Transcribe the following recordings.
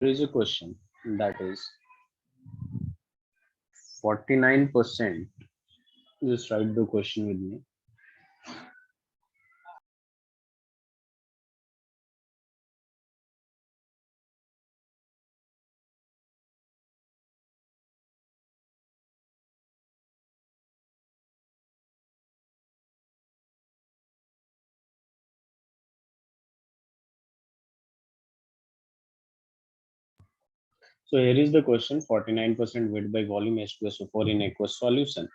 There is a question that is 49%. Just write the question with me. So here is the question: 49% weight by volume H2SO4 in aqueous solution.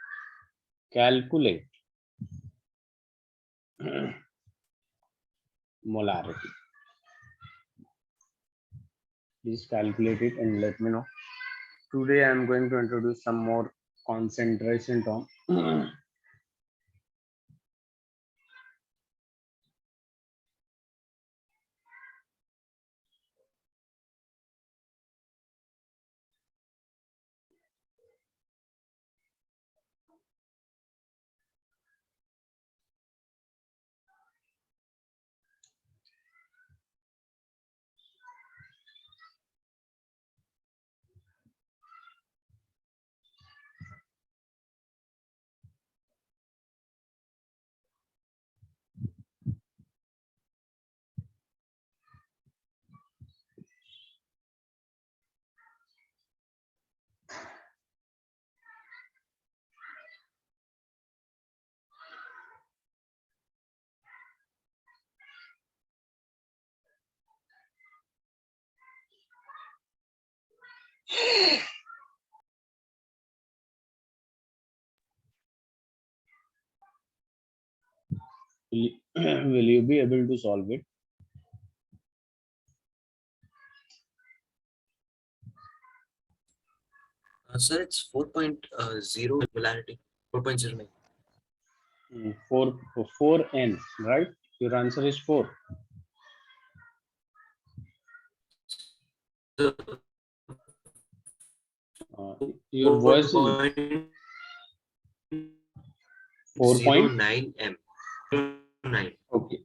Calculate molarity. Please calculate it and let me know. Today I am going to introduce some more concentration term. Will you be able to solve it? Sir, it's 4.0 molarity, 4.09. 4n, right? Your answer is 4. So, Your voice is 4.09 m. 9. Okay.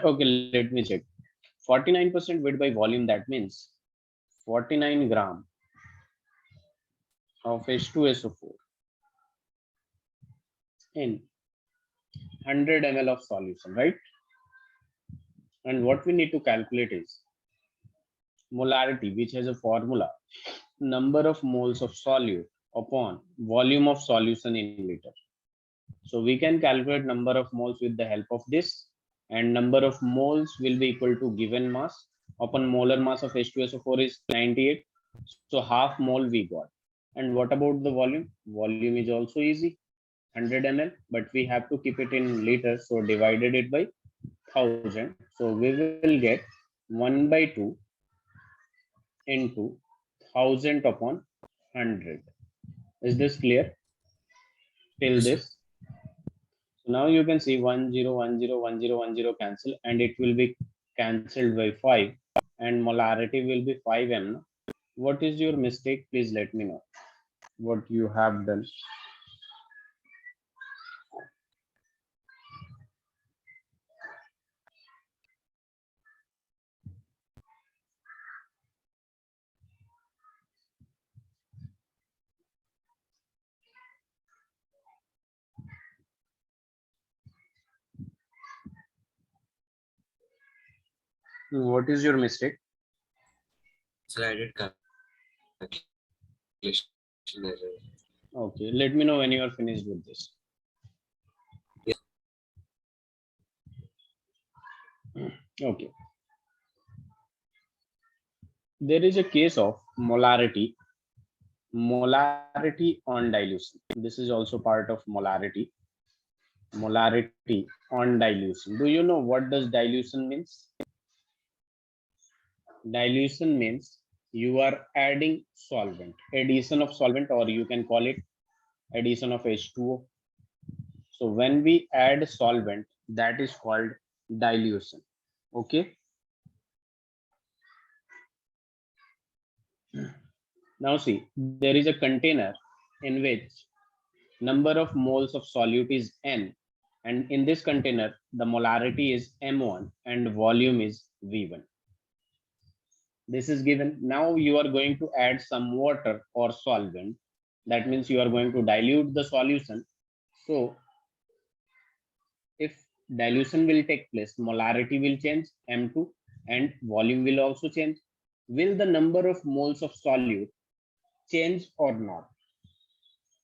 Okay, let me check. 49% weight by volume, that means 49 gram of H2SO4 in 100 ml of solution, right? And what we need to calculate is molarity, which has a formula: number of moles of solute upon volume of solution in liter. So we can calculate number of moles with the help of this, and number of moles will be equal to given mass upon molar mass of H2SO4 is 98. So half mole we got. And what about the volume? Volume is also easy, 100 ml, but we have to keep it in liters. So divided it by 1000. So we will get 1 by 2 into 1000 upon 100. Is this clear till Yes, sir. this? So now you can see 10101010 cancel, and it will be cancelled by 5, and molarity will be 5m. What is your mistake? Please let me know what you have done. What is your mistake? So I did calculation error. Okay, let me know when you are finished with this. Yes. Okay. There is a case of molarity on dilution. This is also part of molarity on dilution. Do you know what does dilution means? Dilution means you are adding solvent, addition of solvent, or you can call it addition of H2O. So when we add solvent, that is called dilution. Okay. Now see, there is a container in which number of moles of solute is n, and in this container the molarity is m1 and volume is v1. This is given. Now you are going to add some water or solvent. That means you are going to dilute the solution. So if dilution will take place, molarity will change, M2, and volume will also change. Will the number of moles of solute change or not?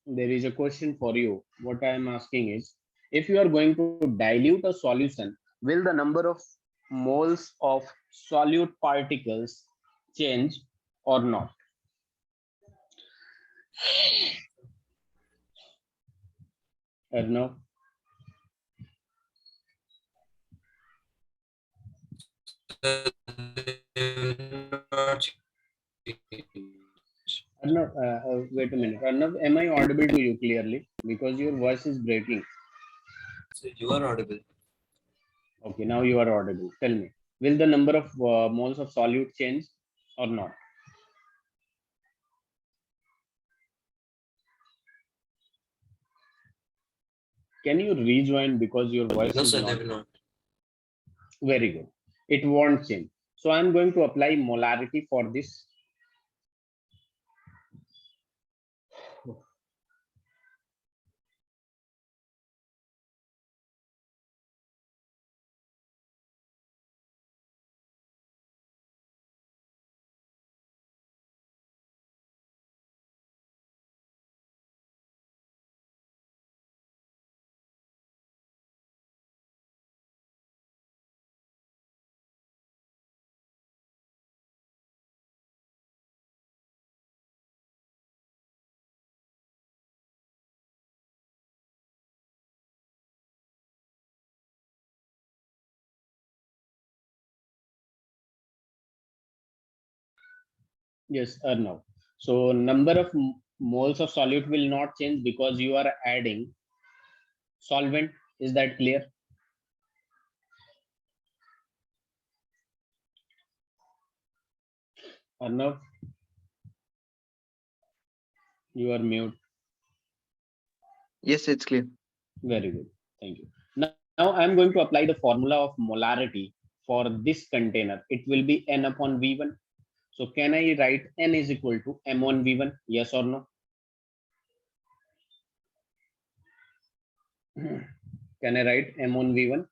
There is a question for you. What I am asking is, if you are going to dilute a solution, will the number of moles of solute particles change or not? No. Arnav, wait a minute. Arnav, am I audible to you clearly? Because your voice is breaking. So you are audible. Okay, now you are audible. Tell me, will the number of moles of solute change or not? Can you rejoin because your voice No, is sir, they not will not. very good. It won't change. So I'm going to apply molarity for this. Yes, Arnav. So number of moles of solute will not change because you are adding solvent. Is that clear? Arnav, you are mute. Yes, it's clear. Very good. Thank you. Now I'm going to apply the formula of molarity for this container. It will be N upon V1. So can I write N is equal to M1 V1? Yes or no? Can I write M1 V1?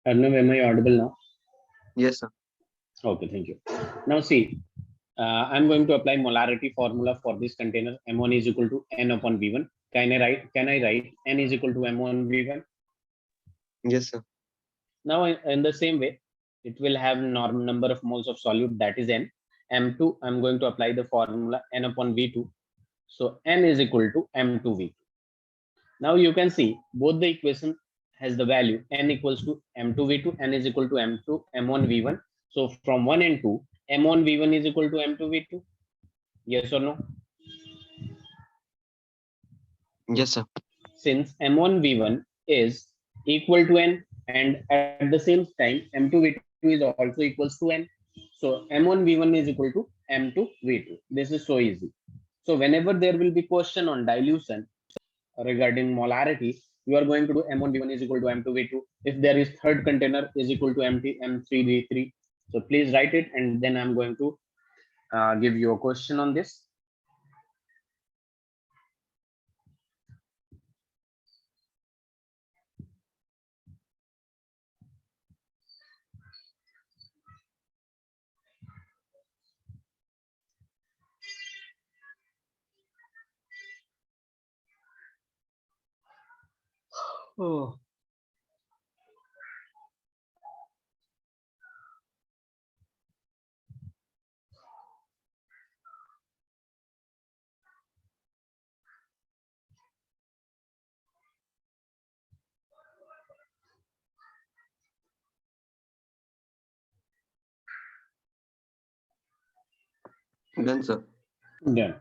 Arnav, am I audible now? Yes, sir. Okay, thank you. Now see, I'm going to apply molarity formula for this container. M1 is equal to N upon V1. Can I write N is equal to M1 V1? Yes, sir. Now in the same way, it will have norm number of moles of solute, that is N. M2, I'm going to apply the formula N upon V2. So N is equal to M2 V2. Now you can see both the equation has the value N equals to M2 V2, N is equal to M2 M1 V1. So from 1 and 2, M1 V1 is equal to M2 V2. Yes or no? Yes, sir. Since M1 V1 is equal to N, and at the same time M2 V2 is also equals to N. So M1 V1 is equal to M2 V2. This is so easy. So whenever there will be question on dilution regarding molarity, you are going to do M1 V1 is equal to M2 V2. If there is third container is equal to M3 V3. So please write it, and then I'm going to give you a question on this. Oh. Done, sir. Done.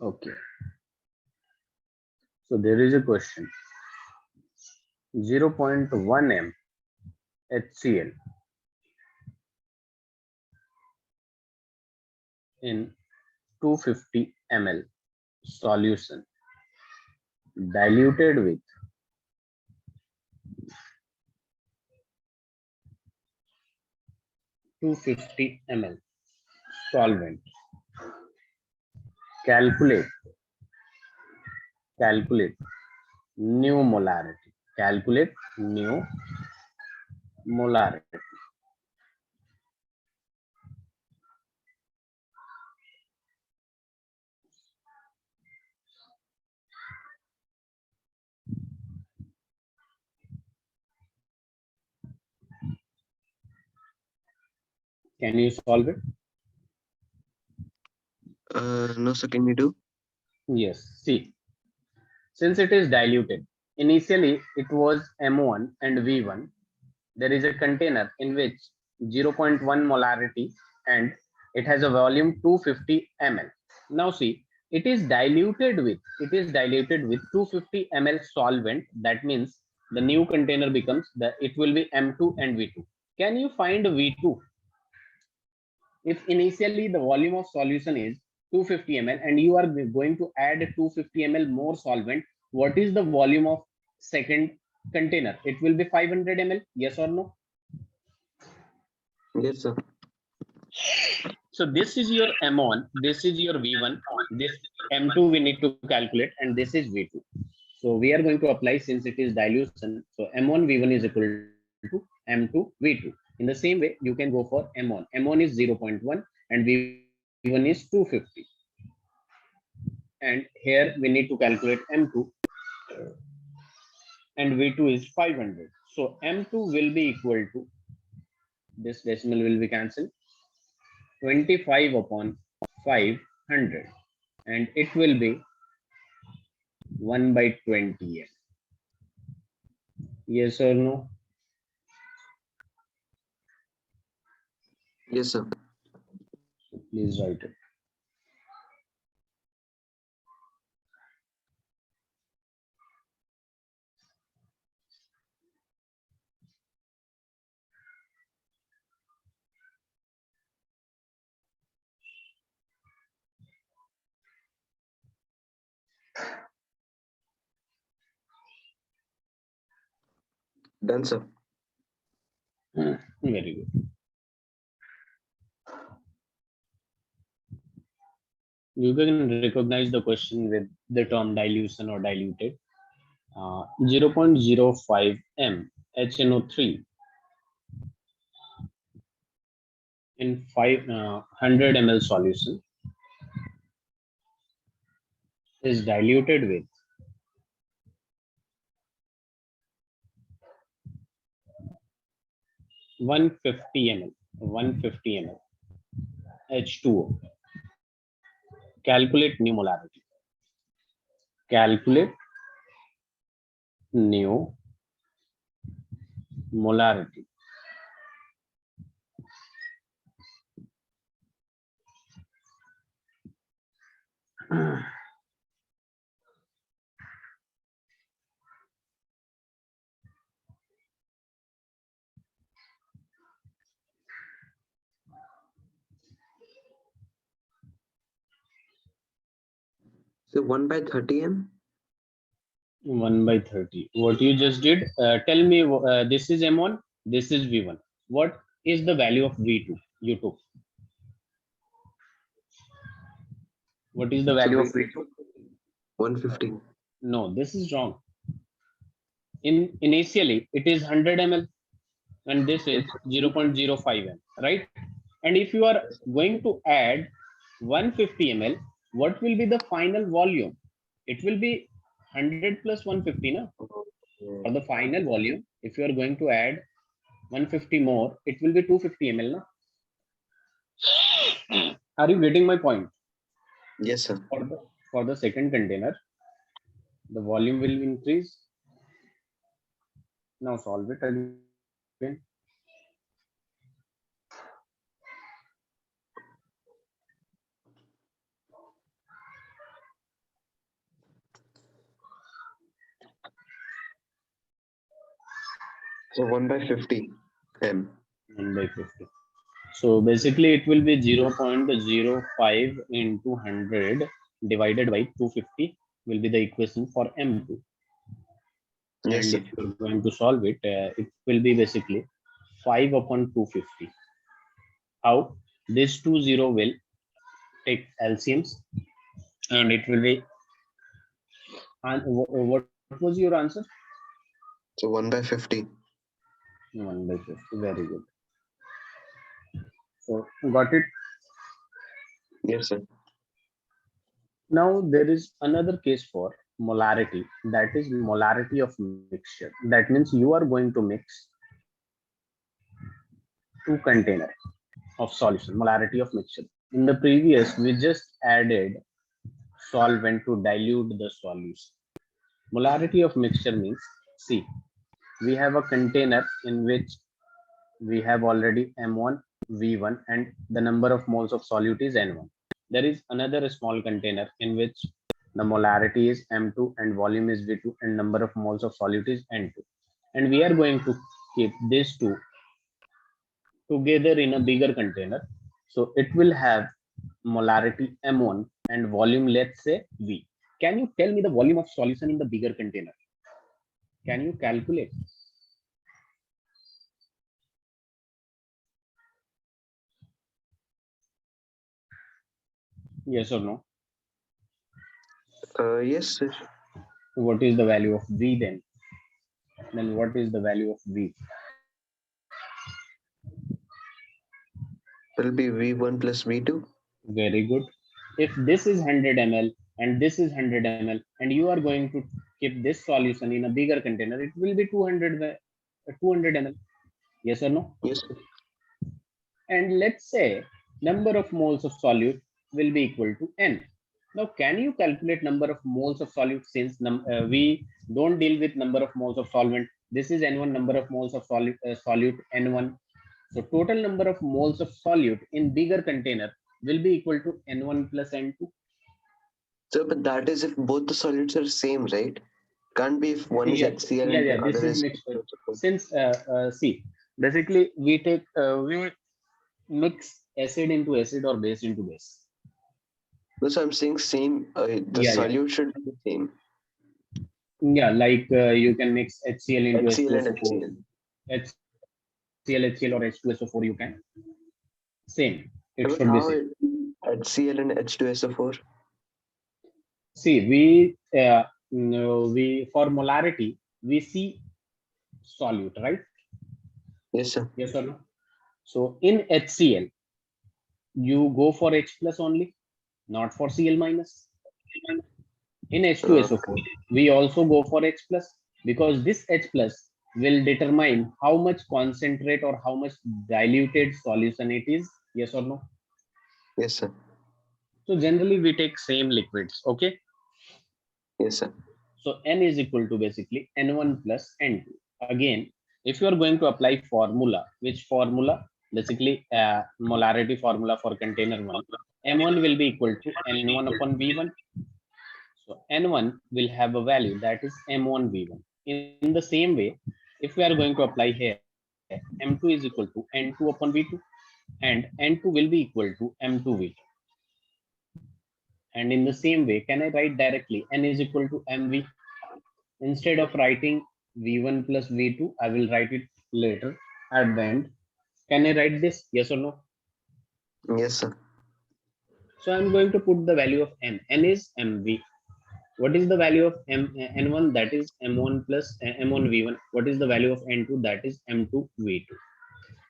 Okay. So there is a question. 0.1 m HCl in 250 ml solution diluted with 250 ml solvent. Calculate new molarity. Calculate new molarity. Can you solve it? No, sir. Can you do? Yes. See, since it is diluted, initially it was M1 and V1. There is a container in which 0.1 molarity and it has a volume 250 ml. Now see, it is diluted with 250 ml solvent. That means the new container becomes it will be M2 and V2. Can you find V2? If initially the volume of solution is 250 ml and you are going to add 250 ml more solvent, what is the volume of second container? It will be 500 ml. Yes or no? Yes, sir. So this is your M1, this is your V1, this M2 we need to calculate, and this is V2. So we are going to apply, since it is dilution. So M1 V1 is equal to M2 V2. In the same way, you can go for M1. M1 is 0.1 and V1 is 250. And here we need to calculate M2 and V2 is 500. So M2 will be equal to, this decimal will be cancelled, 25 upon 500, and it will be 1 by 20 m. Yes or no? Yes, sir. So please write it. Done, sir. Very good. You can recognize the question with the term dilution or diluted. 0.05 m HNO3 in 100 ml solution is diluted with 150 ml H2O. Calculate new molarity. Calculate new molarity. So 1 by 30 m. 1 by 30. What you just did, tell me, this is M1, this is V1. What is the value of V2 you took? What is the value of V2? 150. No, this is wrong. Initially, it is 100 ml and this is 0.05 m, right? And if you are going to add 150 ml, what will be the final volume? It will be 100 plus 150, na? For the final volume, if you are going to add 150 more, it will be 250 ml, na? Are you getting my point? Yes, sir. For the second container, the volume will increase. Now solve it again. So 1 by 50 m. 1 by 50. So basically it will be 0.05 into 100 divided by 250 will be the equation for M2. Yes, And sir. if you're going to solve it, it will be basically 5 upon 250. How? This 20 will take LCMs and it will be, and what was your answer? So 1 by 50. 1 by 50. Very good. So got it. Yes, sir. Now there is another case for molarity, that is molarity of mixture. That means you are going to mix two container of solution, molarity of mixture. In the previous, we just added solvent to dilute the solution. Molarity of mixture means, see, we have a container in which we have already M1, V1, and the number of moles of solute is N1. There is another small container in which the molarity is M2 and volume is V2 and number of moles of solute is N2. And we are going to keep these two together in a bigger container. So it will have molarity M1 and volume, let's say V. Can you tell me the volume of solution in the bigger container? Can you calculate? Yes or no? Yes, sir. What is the value of V then? Then what is the value of V? Will be V1 plus V2. Very good. If this is 100 ml and this is 100 ml and you are going to keep this solution in a bigger container, it will be 200 ml. Yes or no? Yes, sir. And let's say number of moles of solute will be equal to N. Now, can you calculate number of moles of solute, since we don't deal with number of moles of solvent? This is N1, number of moles of solute N1. So total number of moles of solute in bigger container will be equal to N1 plus N2. So, but that is if both the solids are same, right? Can't be if one is Yeah, HCl yeah, and yeah. the This other is is. mixed. Since see, basically we mix acid into acid or base into base. No, so I'm saying same. The Yeah, yeah. solute should be the same. Yeah, like you can mix HCl into HCl and H2SO4, HCl. HCl or H2SO4. You can same. It But should be how same. HCl and H2SO4? See, we for molarity we see solute, right? Yes, sir. Yes or no? So in HCl you go for H plus only, not for Cl minus. In H2SO4 we also go for H plus, because this H plus will determine how much concentrate or how much diluted solution it is. Yes or no? Yes, sir. So generally we take same liquids. Okay. Yes, sir. So N is equal to basically N1 plus N2. Again, if you are going to apply formula, which formula? Basically molarity formula for container 1, M1 will be equal to N1 upon V1. So N1 will have a value that is M1 V1. In the same way, if we are going to apply here, M2 is equal to N2 upon V2 and N2 will be equal to M2 V2. And in the same way, can I write directly N is equal to MV? Instead of writing V1 plus V2, I will write it later at the end. Can I write this? Yes or no? Yes, sir. So I'm going to put the value of N. N is MV. What is the value of N1? That is M1 plus M1 V1. What is the value of N2? That is M2 V2.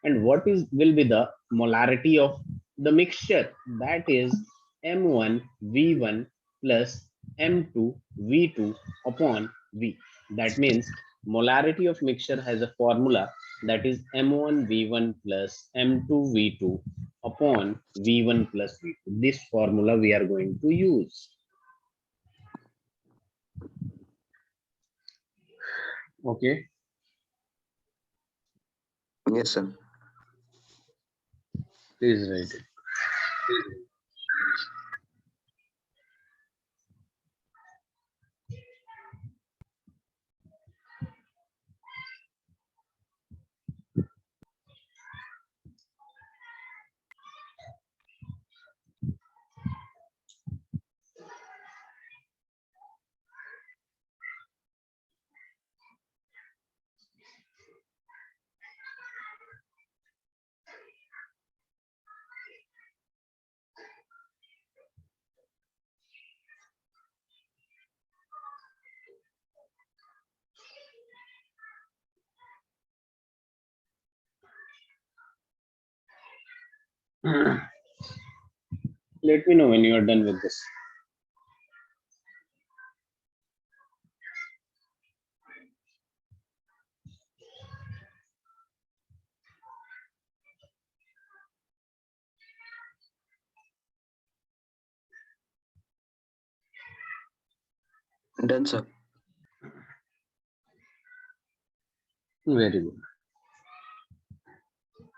And what is will be the molarity of the mixture? That is M1 V1 plus M2 V2 upon V. That means molarity of mixture has a formula that is M1 V1 plus M2 V2 upon V1 plus V2. This formula we are going to use. Okay. Yes, sir. Please write it. Let me know when you are done with this. Done, sir. Very good.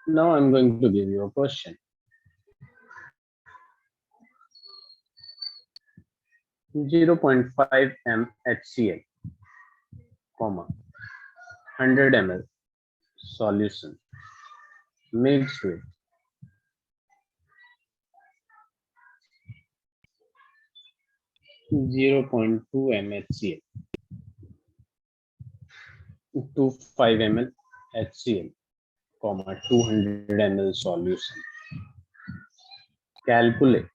Now I'm going to give you a question. 0.5 m HCl, comma, 100 ml solution mixed with 0.2 m HCl, 25 ml HCl, comma, 200 ml solution. Calculate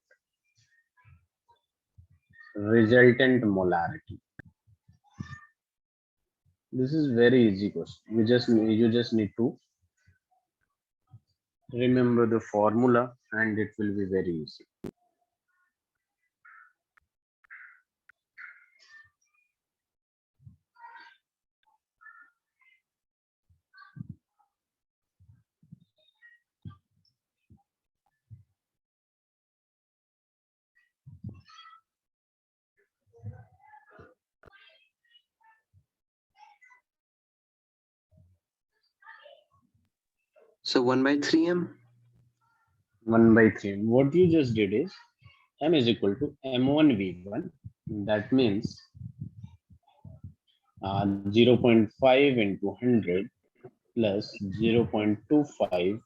resultant molarity. This is very easy question. You just need to remember the formula and it will be very easy. So 1/3 m. 1/3. What you just did is m is equal to m1 v1. That means 0.5 into 100 plus 0.25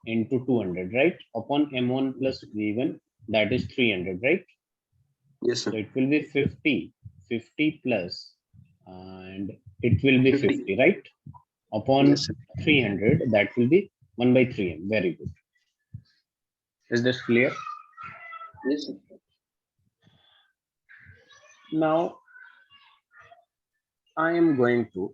into 200, right? Upon m1 plus v1, that is 300, right? Yes, So sir. it will be 50 plus, and it will be 50, right? Upon Yes, sir. 300, that will be 1/3 m. Very good. Is this clear? Yes, sir. Now I am going to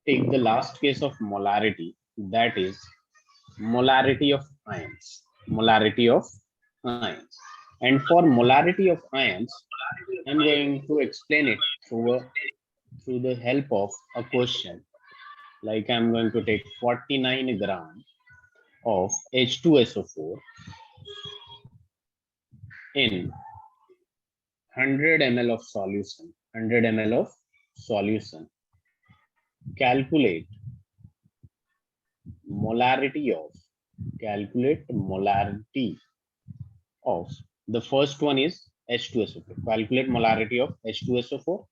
take the last case of molarity, that is molarity of ions. Molarity of ions. And for molarity of ions, I'm going to explain it through the help of a question. Like I'm going to take 49 grams of H2SO4 in 100 ml of solution. 100 ml of solution. Calculate molarity of the first one is H2SO4. Calculate molarity of H2SO4,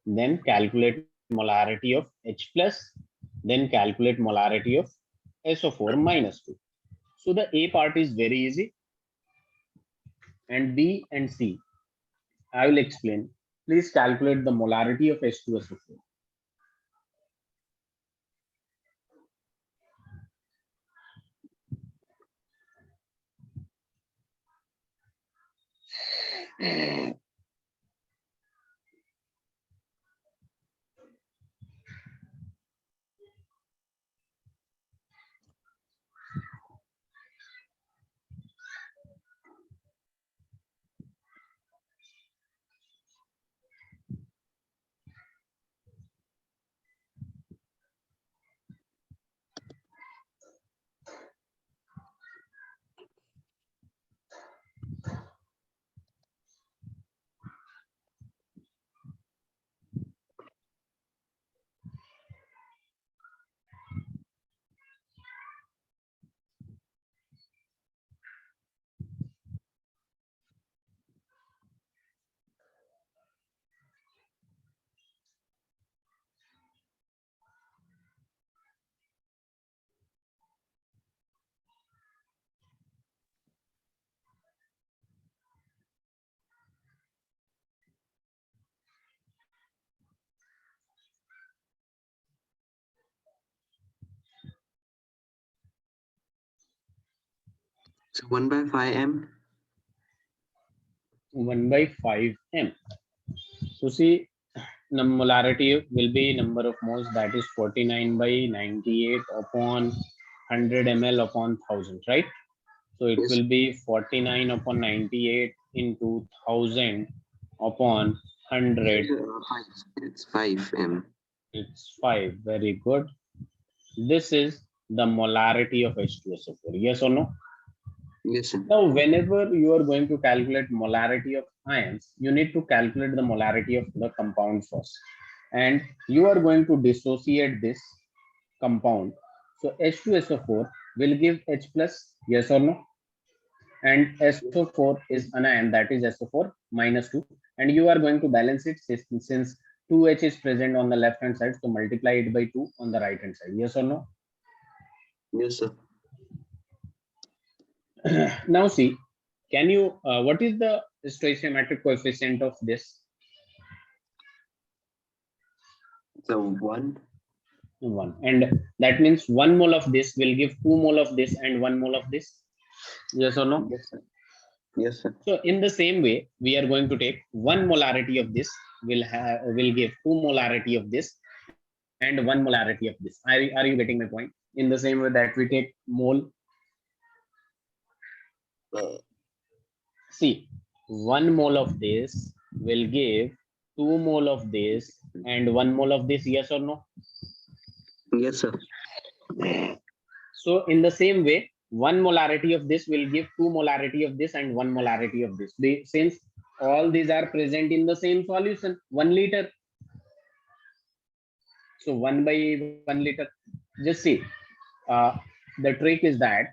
then calculate molarity of H plus, then calculate molarity of SO4 minus 2. So the A part is very easy, and B and C I will explain. Please calculate the molarity of H2SO4. So 1 by 5 m. 1 by 5 m. So see, molarity will be number of moles, that is 49 by 98 upon 100 ml upon 1000, right? So it Yes. will be 49 upon 98 into 1000 upon 100. It's 5 m. It's 5. Very good. This is the molarity of H2SO4. Yes or no? Yes, sir. Now, whenever you are going to calculate molarity of ions, you need to calculate the molarity of the compound first. And you are going to dissociate this compound. So H2SO4 will give H plus, yes or no? And SO4 is an ion, that is SO4 minus 2. And you are going to balance it since 2H is present on the left hand side. So multiply it by 2 on the right hand side. Yes or no? Yes, sir. Now see, can you, what is the stoichiometric coefficient of this? So 1. 1. And that means 1 mole of this will give 2 mole of this and 1 mole of this. Yes or no? Yes, sir. Yes, sir. So in the same way, we are going to take 1 molarity of this will give 2 molarity of this and 1 molarity of this. Are you getting my point? In the same way that we take mole. See, 1 mole of this will give 2 mole of this and 1 mole of this. Yes or no? Yes, sir. So in the same way, 1 molarity of this will give 2 molarity of this and 1 molarity of this. Since all these are present in the same solution, 1 liter. So 1 by 1 liter. Just see, the trick is that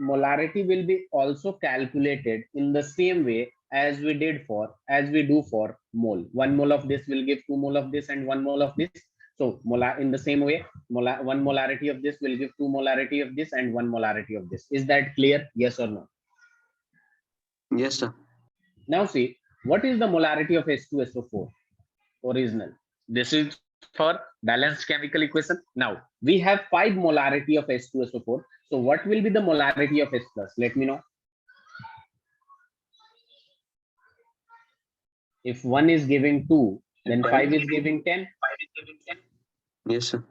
molarity will be also calculated in the same way as we do for mole. 1 mole of this will give 2 mole of this and 1 mole of this. So in the same way, 1 molarity of this will give 2 molarity of this and 1 molarity of this. Is that clear? Yes or no? Yes, sir. Now see, what is the molarity of H2SO4 original? This is for balanced chemical equation. Now we have 5 molarity of H2SO4. So what will be the molarity of H plus? Let me know. If 1 is giving 2, then 5 is giving 10. Yes, sir.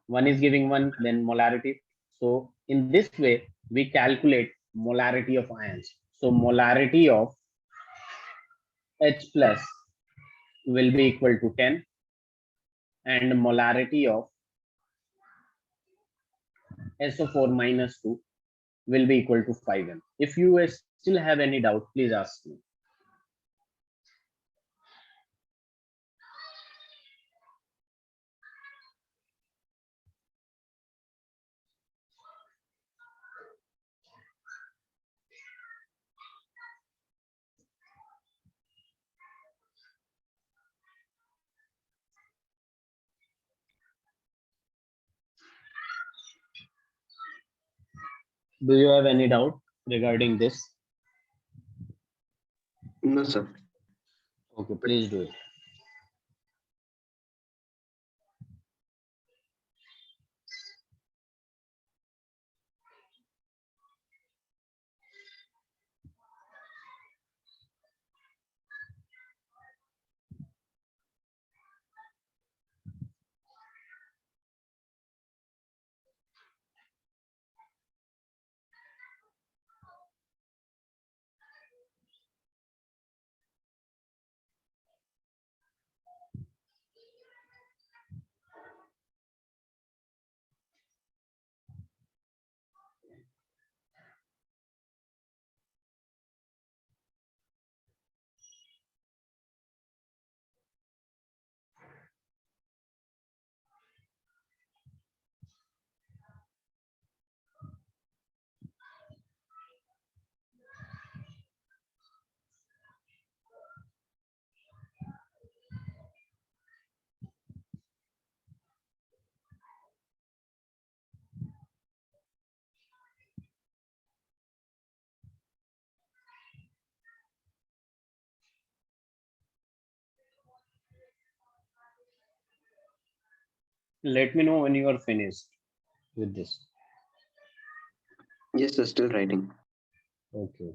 1 is giving 1, then molarity. So in this way, we calculate molarity of ions. So molarity of H plus will be equal to 10 and molarity of SO4 minus 2 will be equal to 5m. If you still have any doubt, please ask me. Do you have any doubt regarding this? No, sir. Okay, please do it. Let me know when you are finished with this. Yes, sir. Still writing. Okay.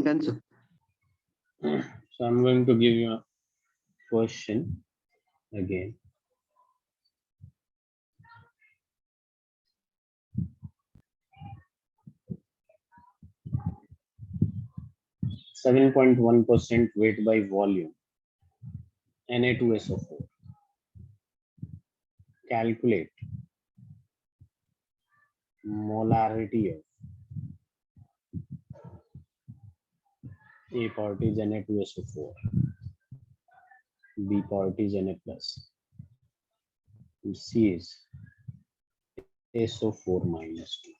Done, sir. So I'm going to give you a question again. .1% weight by volume, Na2SO4. Calculate molarity of A part is Na2SO4, B part is Na plus, and C is SO4 minus 2.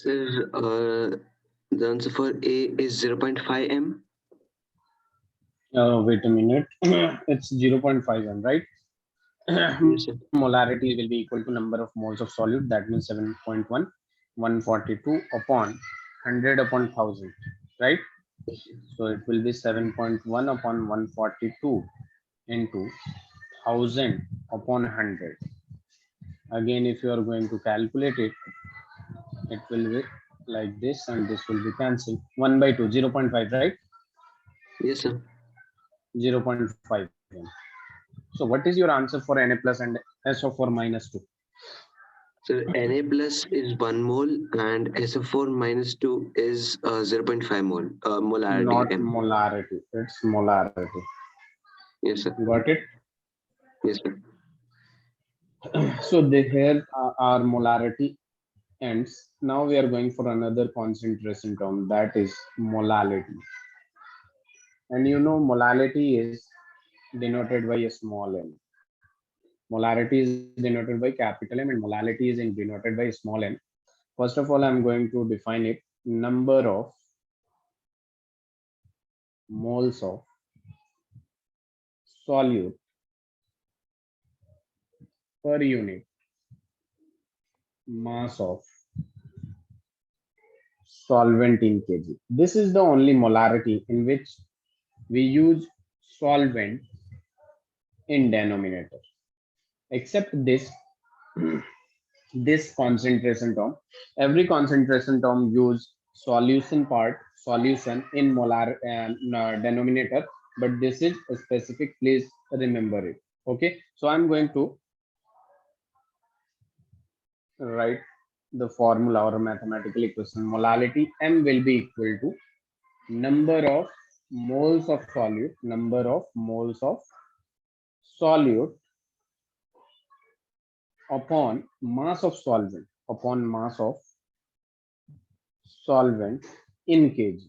Sir, the answer for A is 0.5 m. Wait a minute. It's 0.5 m, right? Yes, sir. Molarity will be equal to number of moles of solute. That means 7.1, 142 upon 100 upon 1000, right? So it will be 7.1 upon 142 into 1000 upon 100. Again, if you are going to calculate it, it will be like this, and this will be cancelled. 1 by 2, 0.5, right? Yes, sir. 0.5 m. So what is your answer for Na plus and SO4 minus 2? So Na plus is 1 mole and SO4 minus 2 is 0.5 mole. Molarity Not M. molarity, it's molarity. Yes, sir. Got it? Yes, sir. So here our molarity ends. Now we are going for another concentration term, that is molality. And you know molality is denoted by a small m. Molarity is denoted by capital M and molality is denoted by small m. First of all, I'm going to define it. Number of moles of solute per unit mass of solvent in kg. This is the only molarity in which we use solvent in denominator. Except this, this concentration term, every concentration term use solution in molar denominator, but this is specific, please remember it. Okay, so I'm going to write the formula or mathematical equation. Molality M will be equal to number of moles of solute upon mass of solvent in kg,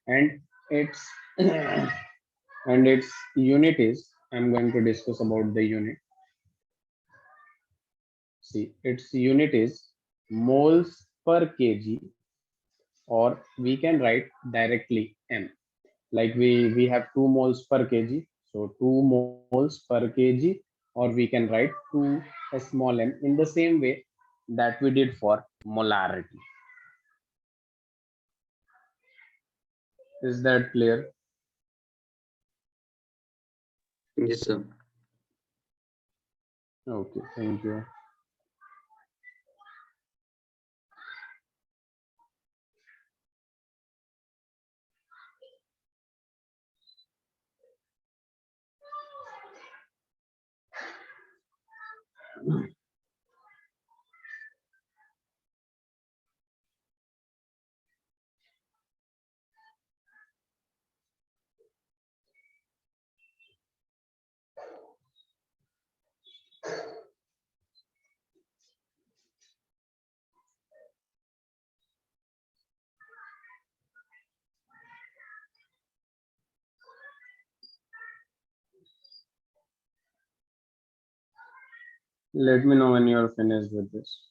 and its and its unit is, I'm going to discuss about the unit. See, its unit is moles per kg, or we can write directly M. Like we have 2 moles per kg, so 2 moles per kg, or we can write 2 small m in the same way that we did for molarity. Is that clear? Yes, sir. Okay, thank you. Let me know when you're finished with this.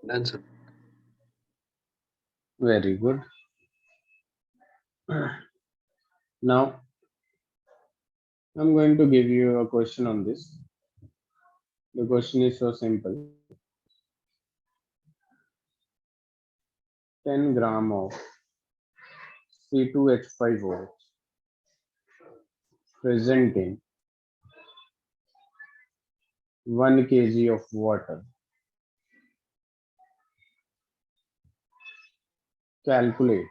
Done, sir. Very good. Now, I'm going to give you a question on this. The question is so simple. 10 gram of C2H5OH present in 1 kg of water. Calculate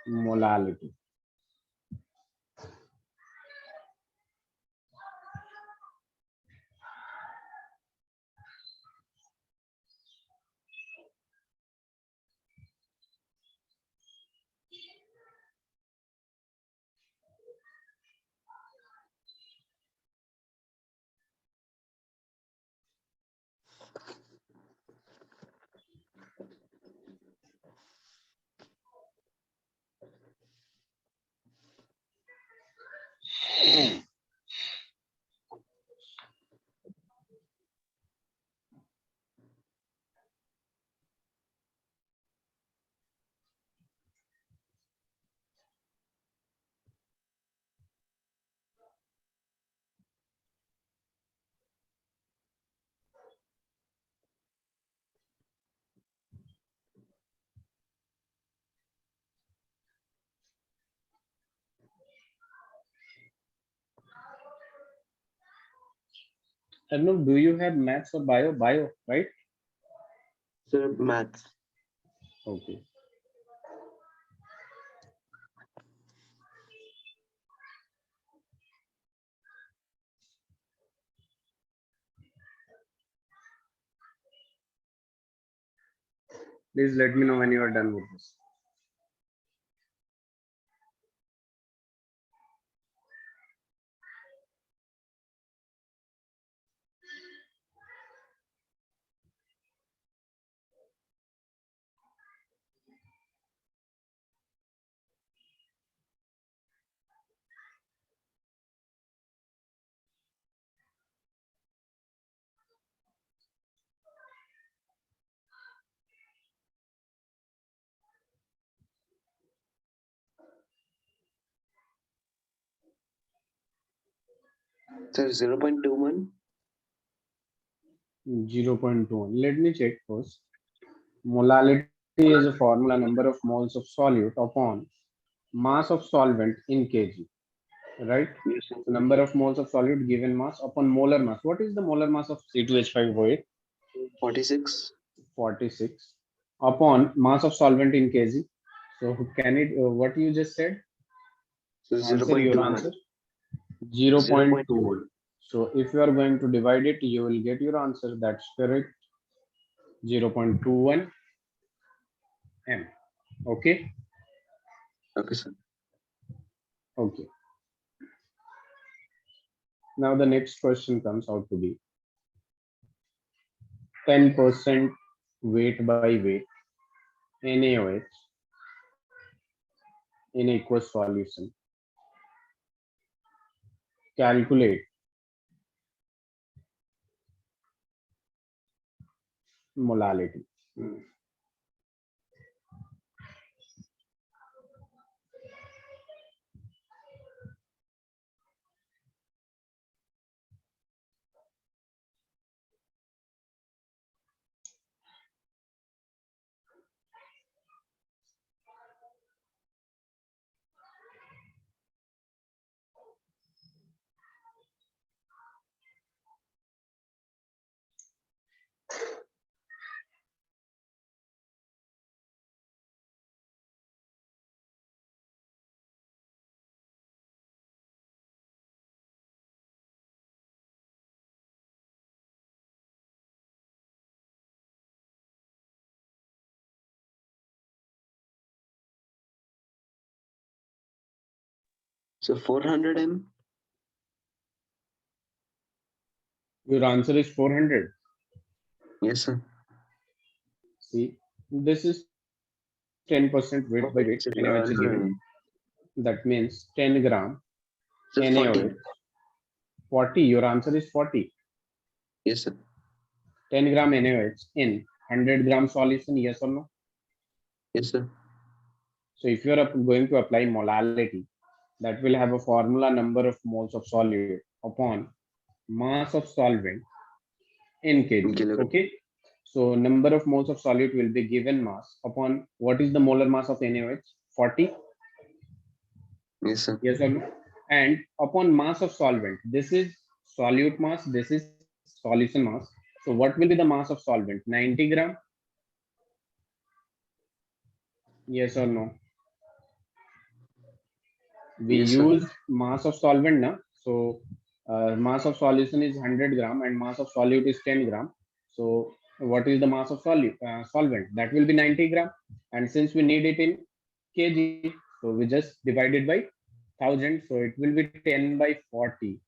molality. Arnab, do you have maths or bio? Bio, right? Sir, maths. Okay. Please let me know when you are done with this. Sir, 0.21. 0.1. Let me check first. Molality is a formula number of moles of solute upon mass of solvent in kg, right? Yes, sir. So number of moles of solute given mass upon molar mass. What is the molar mass of C2H5OH? 46. 46 upon mass of solvent in kg. So can it, what you just said? So Answer your 0.21. answer. 0.2. 0.21. So if you are going to divide it, you will get your answer. That's correct. 0.21 m. Okay. Okay, sir. Okay. Now the next question comes out to be 10% weight by weight NaOH in aqueous solution. Calculate molality. So 400 m. Your answer is 400. Yes, sir. See, this is 10% weight by weight Sir, NaOH is given. no. That means 10 gram Sir, 40. NaOH. 40. Your answer is 40. Yes, sir. 10 gram NaOH in 100 gram solution. Yes or no? Yes, sir. So if you are going to apply molality, that will have a formula number of moles of solute upon mass of solvent in In kg. kilogram. Okay. So number of moles of solute will be given mass upon what is the molar mass of NaOH? 40. Yes, sir. Yes or no? And upon mass of solvent, this is solute mass, this is solution mass. So what will be the mass of solvent? 90 gram. Yes or no? We Yes, sir. use mass of solvent now. So mass of solution is 100 gram and mass of solute is 10 gram. So what is the mass of solvent? That will be 90 gram. And since we need it in kg, so we just divide it by 1000. So it will be 10 by 40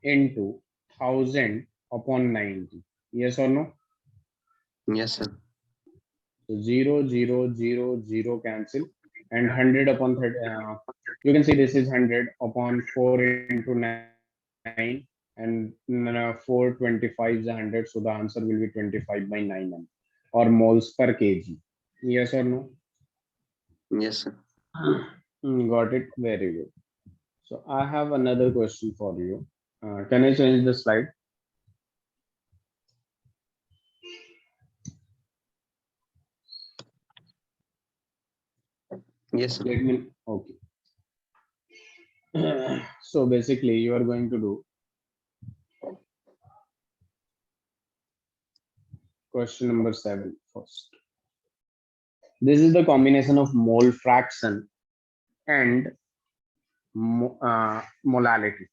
into 1000 upon 90. Yes or no? Yes, sir. So 0, 0, 0, 0 cancel and 100 upon 30. You can see this is 100 upon 4 into 9 and 425 is 100. So the answer will be 25 by 9 m or moles per kg. Yes or no? Yes, sir. Got it. Very good. So I have another question for you. Can I change the slide? Yes, sir. Let me. Okay. So basically, you are going to do question number 7 first. This is the combination of mole fraction and molality.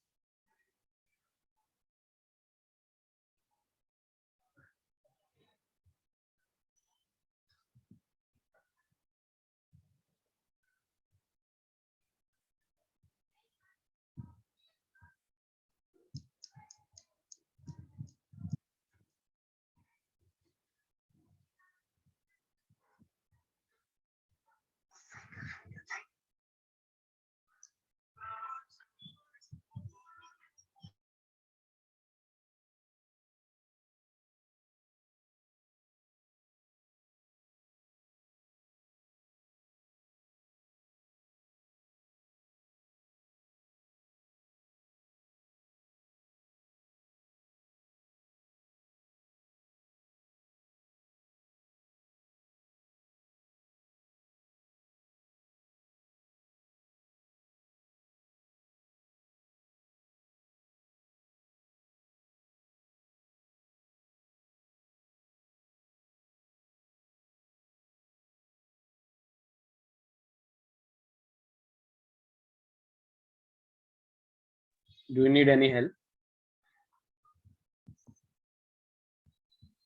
Do you need any help?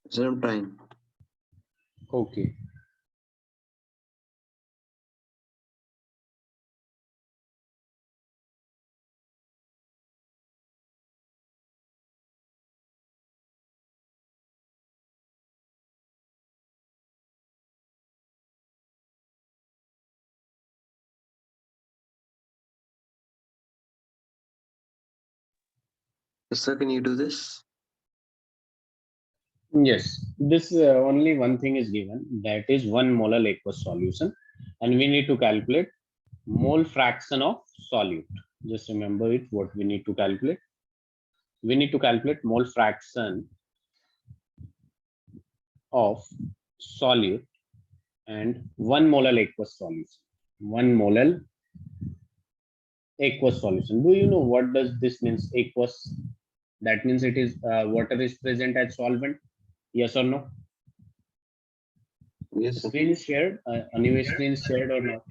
Sir, I'm trying. Okay. Sir, can you do this? Yes, this only one thing is given, that is 1 molar aqueous solution, and we need to calculate mole fraction of solute. Just remember it, what we need to calculate. We need to calculate mole fraction of solute and 1 molar aqueous solution. 1 molar aqueous solution. Do you know what does this means, aqueous? That means it is water is present as solvent. Yes or no? Yes. Screen is shared. Anyway, screen is shared or not?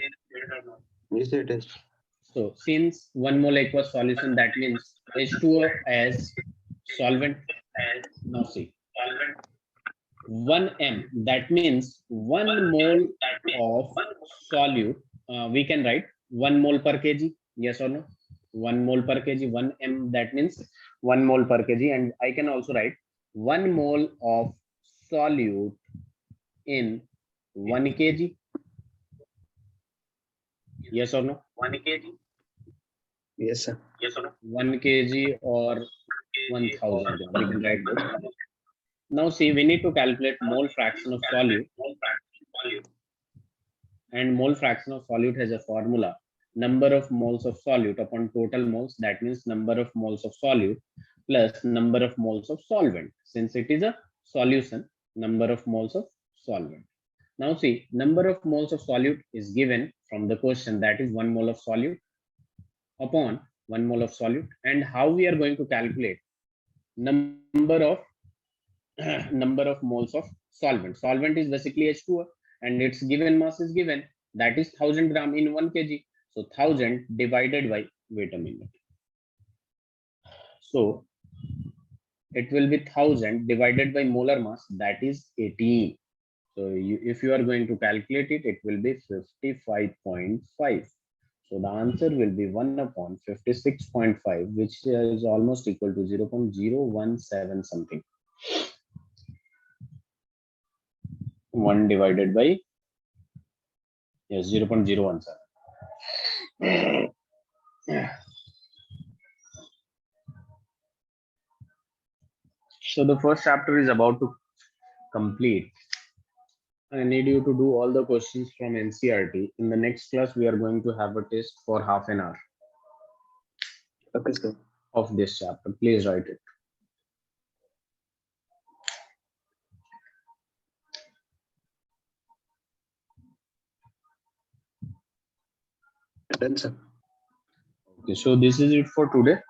Yes, it is. So since 1 mole aqueous solution, that means H2O as solvent. Now see, 1 m, that means 1 mole of solute. We can write 1 mole per kg. Yes or no? 1 mole per kg. 1 m, that means 1 mole per kg, and I can also write 1 mole of solute in 1 kg. Yes or no? 1 kg. Yes, sir. 1 kg or 1000. We can write both. Now see, we need to calculate mole fraction of solute, and mole fraction of solute has a formula: number of moles of solute upon total moles. That means number of moles of solute plus number of moles of solvent. Since it is a solution, number of moles of solvent. Now see, number of moles of solute is given from the question, that is 1 mole of solute upon 1 mole of solute. And how we are going to calculate number of number of moles of solvent? Solvent is basically H2O, and its given mass is given, that is 1000 gram in 1 kg. So 1000 divided by, wait a minute, so it will be 1000 divided by molar mass, that is 18. So if you are going to calculate it, it will be 55.5. So the answer will be 1 upon 56.5, which is almost equal to 0.017 something. 1 divided by, yes, 0.017. So the first chapter is about to complete. I need you to do all the questions from NCERT. In the next class, we are going to have a test for half an hour. Okay, sir. Of this chapter. Please write it. Done, sir. Okay, so this is it for today.